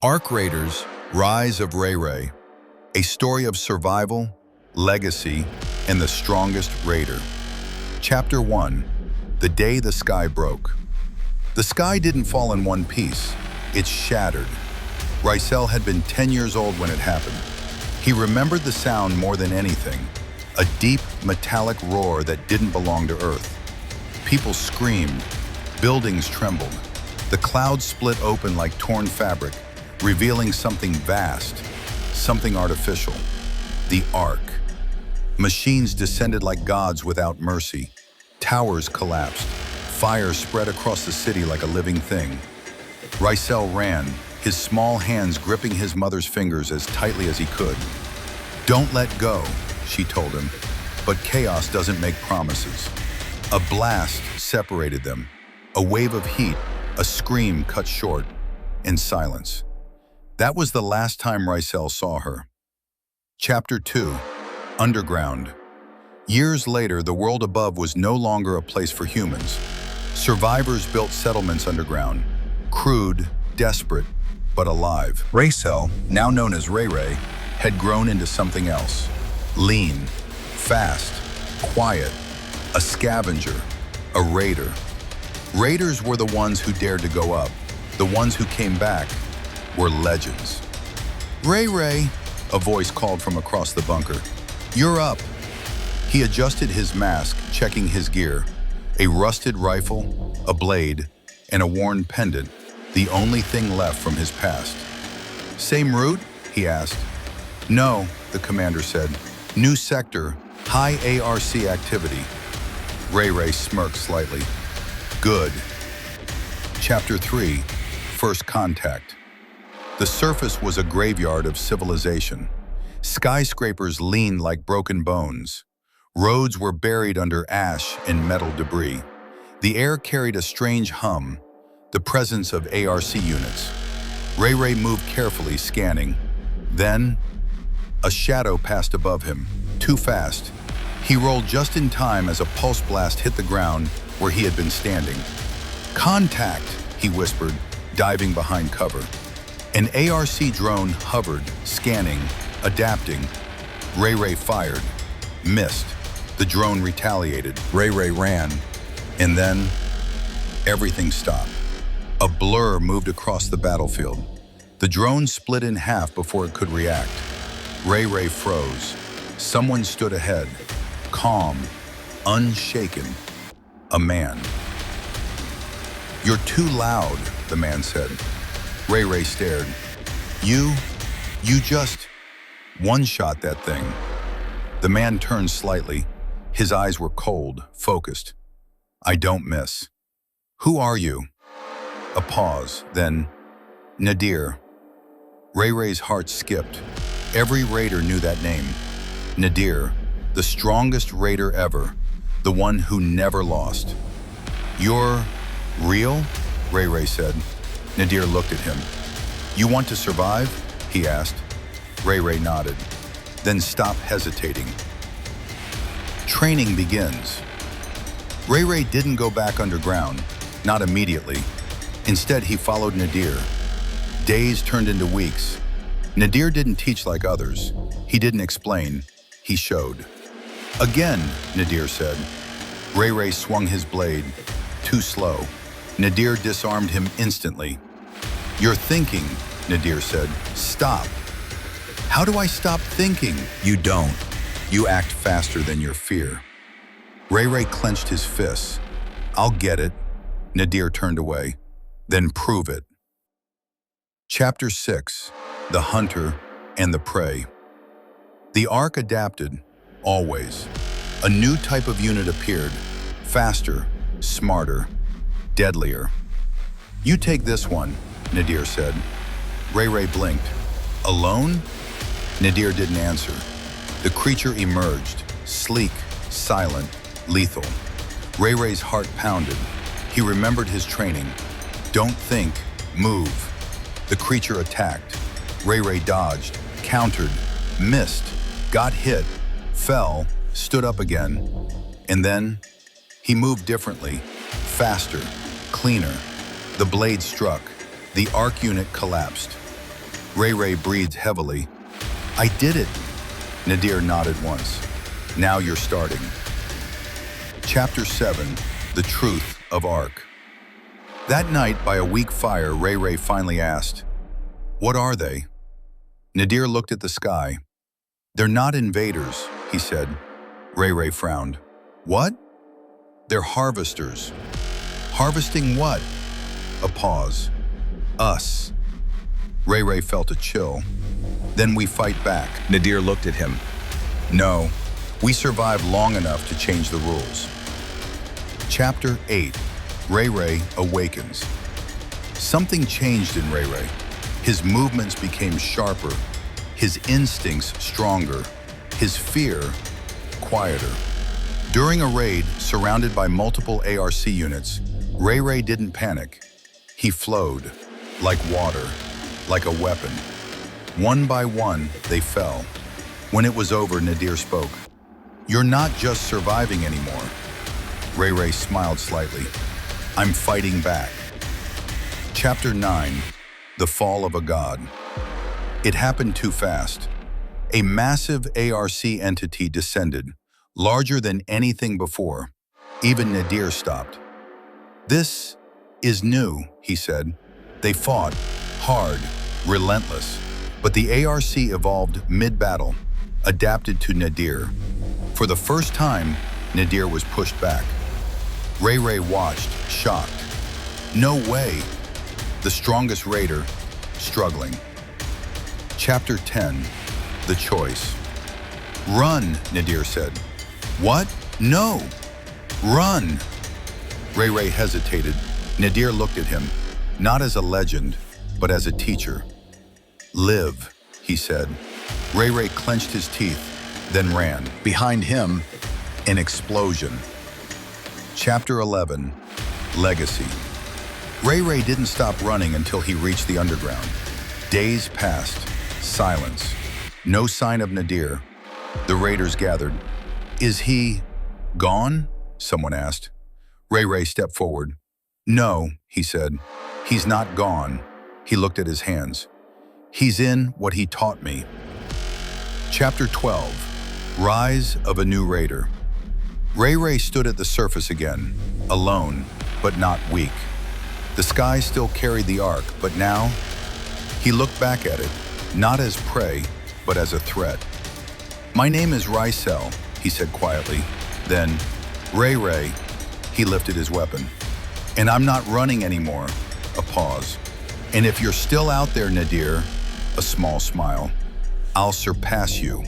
Arc Raiders, Rise of Ray, a story of survival, legacy, and the strongest raider. Chapter 1, The Day the Sky Broke. The sky didn't fall in one piece, it shattered. Rayseld had been 10 years old when it happened. He remembered the sound more than anything, a deep, metallic roar that didn't belong to Earth. People screamed, buildings trembled. The clouds split open like torn fabric, revealing something vast, something artificial. The Ark. Machines descended like gods without mercy. Towers collapsed. Fire spread across the city like a living thing. Rayseld ran, his small hands gripping his mother's fingers as tightly as he could. "Don't let go," she told him, but chaos doesn't make promises. A blast separated them. A wave of heat, a scream cut short, and silence. That was the last time Rayseld saw her. Chapter 2, Underground. Years later, the world above was no longer a place for humans. Survivors built settlements underground, crude, desperate, but alive. Rayseld, now known as Ray, had grown into something else. Lean, fast, quiet, a scavenger, a raider. Raiders were the ones who dared to go up. The ones who came back were legends. Ray, a voice called from across the bunker. "You're up." He adjusted his mask, checking his gear. A rusted rifle, a blade, and a worn pendant, the only thing left from his past. "Same route?" he asked. "No," the commander said. "New sector, high ARC activity." Ray smirked slightly. "Good." Chapter 3, First Contact. The surface was a graveyard of civilization. Skyscrapers leaned like broken bones. Roads were buried under ash and metal debris. The air carried a strange hum, the presence of ARC units. Ray moved carefully, scanning. Then, a shadow passed above him, too fast. He rolled just in time as a pulse blast hit the ground where he had been standing. "Contact," he whispered, diving behind cover. An ARC drone hovered, scanning, adapting. Ray fired, missed. The drone retaliated. Ray ran, and then everything stopped. A blur moved across the battlefield. The drone split in half before it could react. Ray froze. Someone stood ahead, calm, unshaken. A man. "You're too loud," the man said. Ray stared. You just one-shot that thing." The man turned slightly. His eyes were cold, focused. "I don't miss." "Who are you?" A pause, then, "Nadir." Ray's heart skipped. Every raider knew that name. Nadir, the strongest raider ever, the one who never lost. "You're real?" Ray said. Nadir looked at him. "You want to survive?" he asked. Ray nodded, then stopped hesitating. Training begins. Ray didn't go back underground, not immediately. Instead, he followed Nadir. Days turned into weeks. Nadir didn't teach like others. He didn't explain, he showed. "Again," Nadir said. Ray swung his blade, too slow. Nadir disarmed him instantly. "You're thinking," Nadir said. "Stop." "How do I stop thinking?" "You don't. You act faster than your fear." Ray clenched his fists. "I'll get it." Nadir turned away. "Then prove it." Chapter 6, The Hunter and the Prey. The Ark adapted, always. A new type of unit appeared, faster, smarter, deadlier. "You take this one," Nadir said. Ray blinked. "Alone?" Nadir didn't answer. The creature emerged, sleek, silent, lethal. Ray's heart pounded. He remembered his training. Don't think, move. The creature attacked. Ray dodged, countered, missed, got hit, fell, stood up again. And then, he moved differently, faster, cleaner. The blade struck. The Arc unit collapsed. Ray breathed heavily. I did it. Nadir nodded once. Now you're starting. Chapter 7, The Truth of Ark. That night, by a weak fire, Ray finally asked, "What are they?" Nadir looked at the sky. "They're not invaders," he said. Ray frowned. "What?" "They're harvesters." "Harvesting what?" A pause. "Us." Ray felt a chill. "Then we fight back." Nadir looked at him. "No, we survived long enough to change the rules." Chapter 8, Ray Awakens. Something changed in Ray. His movements became sharper, his instincts stronger, his fear quieter. During a raid surrounded by multiple ARC units, Ray didn't panic. He flowed, like water, like a weapon. One by one, they fell. When it was over, Nadir spoke. "You're not just surviving anymore." Ray smiled slightly. "I'm fighting back." Chapter 9, The Fall of a God. It happened too fast. A massive ARC entity descended, larger than anything before. Even Nadir stopped. "This is new," he said. They fought, hard, relentless. But the ARC evolved mid-battle, adapted to Nadir. For the first time, Nadir was pushed back. Ray watched, shocked. No way! The strongest raider, struggling. Chapter 10, The Choice. "Run," Nadir said. "What? No! Run!" Ray hesitated. Nadir looked at him, not as a legend, but as a teacher. "Live," he said. Ray clenched his teeth, then ran. Behind him, an explosion. Chapter 11, Legacy. Ray didn't stop running until he reached the underground. Days passed, silence. No sign of Nadir. The raiders gathered. "Is he gone?" someone asked. Ray stepped forward. "No," he said. "He's not gone." He looked at his hands. "He's in what he taught me." Chapter 12, Rise of a New Raider. Ray stood at the surface again, alone, but not weak. The sky still carried the ark, but now he looked back at it, not as prey, but as a threat. "My name is Rayseld," he said quietly. Then, Ray, he lifted his weapon. "And I'm not running anymore." A pause. "And if you're still out there, Nadir," a small smile, "I'll surpass you."